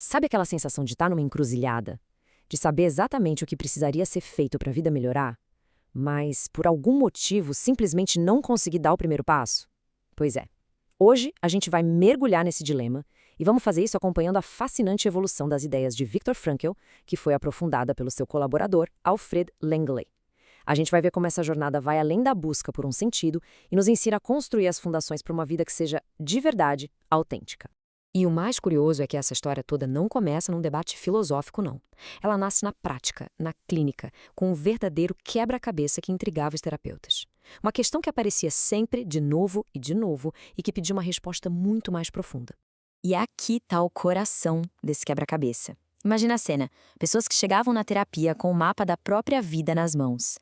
Sabe aquela sensação de estar numa encruzilhada? De saber exatamente o que precisaria ser feito para a vida melhorar, mas, por algum motivo, simplesmente não conseguir dar o primeiro passo? Pois é. Hoje, a gente vai mergulhar nesse dilema e vamos fazer isso acompanhando a fascinante evolução das ideias de Viktor Frankl, que foi aprofundada pelo seu colaborador, Alfred Langley. A gente vai ver como essa jornada vai além da busca por um sentido e nos ensina a construir as fundações para uma vida que seja, de verdade, autêntica. E o mais curioso é que essa história toda não começa num debate filosófico, não. Ela nasce na prática, na clínica, com um verdadeiro quebra-cabeça que intrigava os terapeutas. Uma questão que aparecia sempre, de novo, e que pedia uma resposta muito mais profunda. E aqui está o coração desse quebra-cabeça. Imagina a cena: pessoas que chegavam na terapia com o mapa da própria vida nas mãos.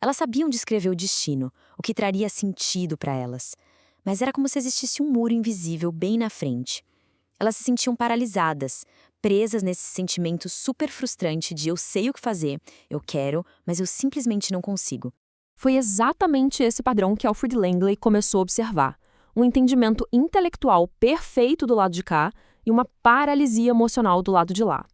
Elas sabiam descrever o destino, o que traria sentido para elas. Mas era como se existisse um muro invisível bem na frente. Elas se sentiam paralisadas, presas nesse sentimento super frustrante de eu sei o que fazer, eu quero, mas eu simplesmente não consigo. Foi exatamente esse padrão que Alfred Langley começou a observar. Um entendimento intelectual perfeito do lado de cá e uma paralisia emocional do lado de lá.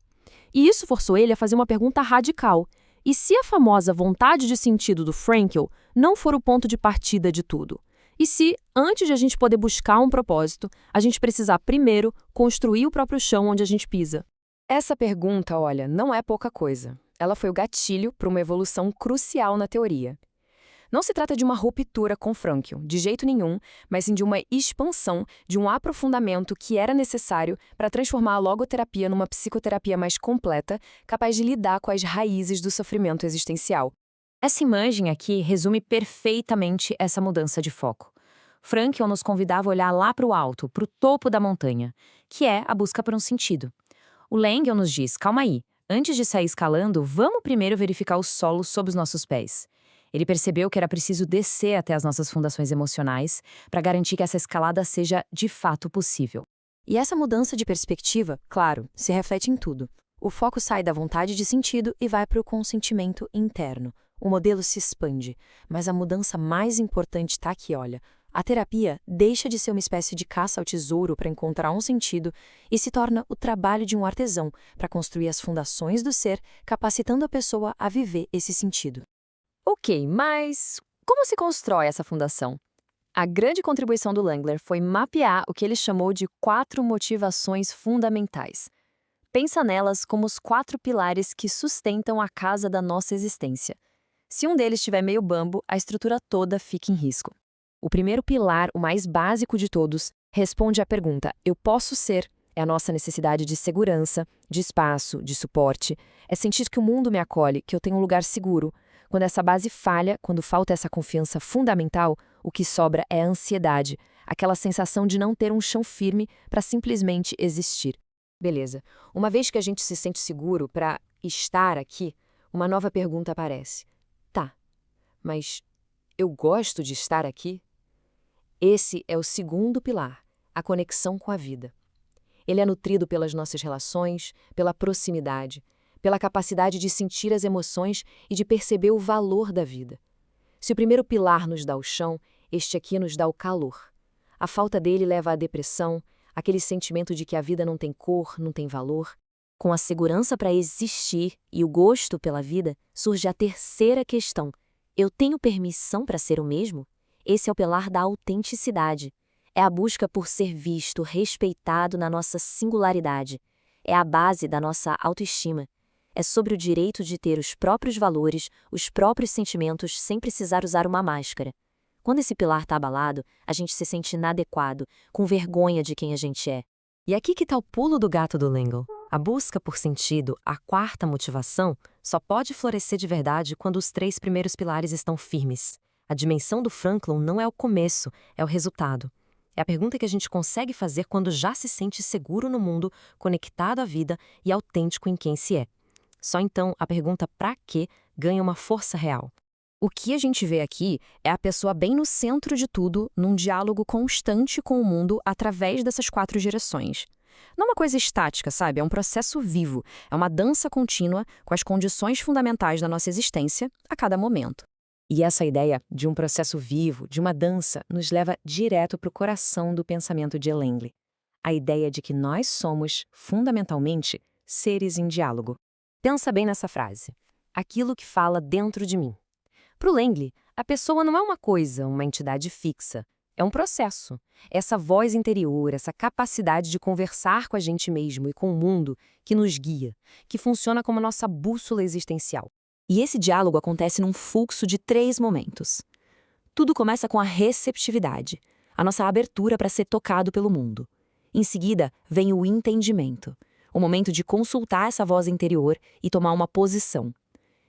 E isso forçou ele a fazer uma pergunta radical. E se a famosa vontade de sentido do Frankl não for o ponto de partida de tudo? E se, antes de a gente poder buscar um propósito, a gente precisar primeiro construir o próprio chão onde a gente pisa? Essa pergunta, olha, não é pouca coisa. Ela foi o gatilho para uma evolução crucial na teoria. Não se trata de uma ruptura com Frankl, de jeito nenhum, mas sim de uma expansão, de um aprofundamento que era necessário para transformar a logoterapia numa psicoterapia mais completa, capaz de lidar com as raízes do sofrimento existencial. Essa imagem aqui resume perfeitamente essa mudança de foco. Frankl nos convidava a olhar lá para o alto, para o topo da montanha, que é a busca por um sentido. O Langley nos diz: calma aí, antes de sair escalando, vamos primeiro verificar o solo sob os nossos pés. Ele percebeu que era preciso descer até as nossas fundações emocionais para garantir que essa escalada seja de fato possível. E essa mudança de perspectiva, claro, se reflete em tudo. O foco sai da vontade de sentido e vai para o consentimento interno. O modelo se expande, mas a mudança mais importante está aqui, olha. A terapia deixa de ser uma espécie de caça ao tesouro para encontrar um sentido e se torna o trabalho de um artesão para construir as fundações do ser, capacitando a pessoa a viver esse sentido. Ok, mas como se constrói essa fundação? A grande contribuição do Langley foi mapear o que ele chamou de 4 motivações fundamentais. Pensa nelas como os 4 pilares que sustentam a casa da nossa existência. Se um deles estiver meio bambo, a estrutura toda fica em risco. O primeiro pilar, o mais básico de todos, responde à pergunta: eu posso ser? É a nossa necessidade de segurança, de espaço, de suporte. É sentir que o mundo me acolhe, que eu tenho um lugar seguro. Quando essa base falha, quando falta essa confiança fundamental, o que sobra é a ansiedade, aquela sensação de não ter um chão firme para simplesmente existir. Beleza. Uma vez que a gente se sente seguro para estar aqui, uma nova pergunta aparece. Tá, mas eu gosto de estar aqui? Esse é o segundo pilar, a conexão com a vida. Ele é nutrido pelas nossas relações, pela proximidade, pela capacidade de sentir as emoções e de perceber o valor da vida. Se o primeiro pilar nos dá o chão, este aqui nos dá o calor. A falta dele leva à depressão, aquele sentimento de que a vida não tem cor, não tem valor. Com a segurança para existir e o gosto pela vida, surge a terceira questão. Eu tenho permissão para ser o mesmo? Esse é o pilar da autenticidade. É a busca por ser visto, respeitado na nossa singularidade. É a base da nossa autoestima. É sobre o direito de ter os próprios valores, os próprios sentimentos, sem precisar usar uma máscara. Quando esse pilar está abalado, a gente se sente inadequado, com vergonha de quem a gente é. E aqui que está o pulo do gato do Langley. A busca por sentido, a quarta motivação, só pode florescer de verdade quando os 3 primeiros pilares estão firmes. A dimensão do Frankl não é o começo, é o resultado. É a pergunta que a gente consegue fazer quando já se sente seguro no mundo, conectado à vida e autêntico em quem se é. Só então a pergunta "pra quê?" ganha uma força real. O que a gente vê aqui é a pessoa bem no centro de tudo, num diálogo constante com o mundo através dessas 4 gerações. Não é uma coisa estática, sabe? É um processo vivo, é uma dança contínua com as condições fundamentais da nossa existência a cada momento. E essa ideia de um processo vivo, de uma dança, nos leva direto para o coração do pensamento de Langley. a ideia de que nós somos, fundamentalmente, seres em diálogo. Pensa bem nessa frase. Aquilo que fala dentro de mim. Para o Langley, a pessoa não é uma coisa, uma entidade fixa. É um processo. Essa voz interior, essa capacidade de conversar com a gente mesmo e com o mundo que nos guia, que funciona como nossa bússola existencial. E esse diálogo acontece num fluxo de 3 momentos. Tudo começa com a receptividade, a nossa abertura para ser tocado pelo mundo. Em seguida, vem o entendimento, o momento de consultar essa voz interior e tomar uma posição.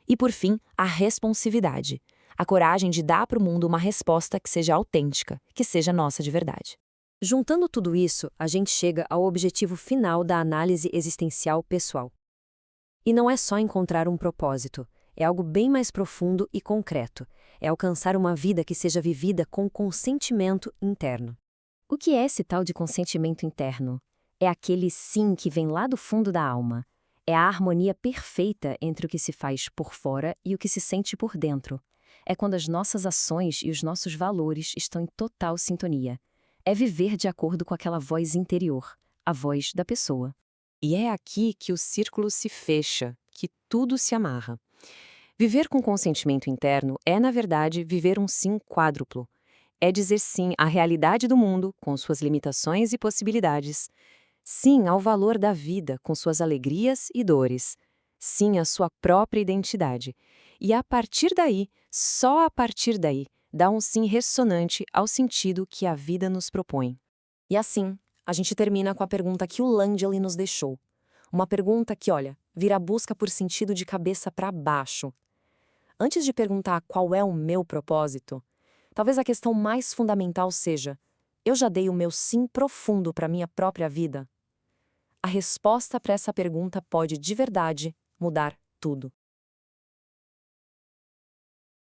E, por fim, a responsividade, a coragem de dar para o mundo uma resposta que seja autêntica, que seja nossa de verdade. Juntando tudo isso, a gente chega ao objetivo final da análise existencial pessoal. E não é só encontrar um propósito, é algo bem mais profundo e concreto. É alcançar uma vida que seja vivida com consentimento interno. O que é esse tal de consentimento interno? É aquele sim que vem lá do fundo da alma. É a harmonia perfeita entre o que se faz por fora e o que se sente por dentro. É quando as nossas ações e os nossos valores estão em total sintonia. É viver de acordo com aquela voz interior, a voz da pessoa. E é aqui que o círculo se fecha, que tudo se amarra. Viver com consentimento interno é, na verdade, viver um sim quádruplo. É dizer sim à realidade do mundo, com suas limitações e possibilidades. Sim ao valor da vida, com suas alegrias e dores. Sim à sua própria identidade. E a partir daí, só a partir daí, dá um sim ressonante ao sentido que a vida nos propõe. E assim, a gente termina com a pergunta que o Langley nos deixou. Uma pergunta que, olha, vira a busca por sentido de cabeça para baixo. Antes de perguntar qual é o meu propósito, talvez a questão mais fundamental seja: eu já dei o meu sim profundo para minha própria vida? A resposta para essa pergunta pode, de verdade, mudar tudo.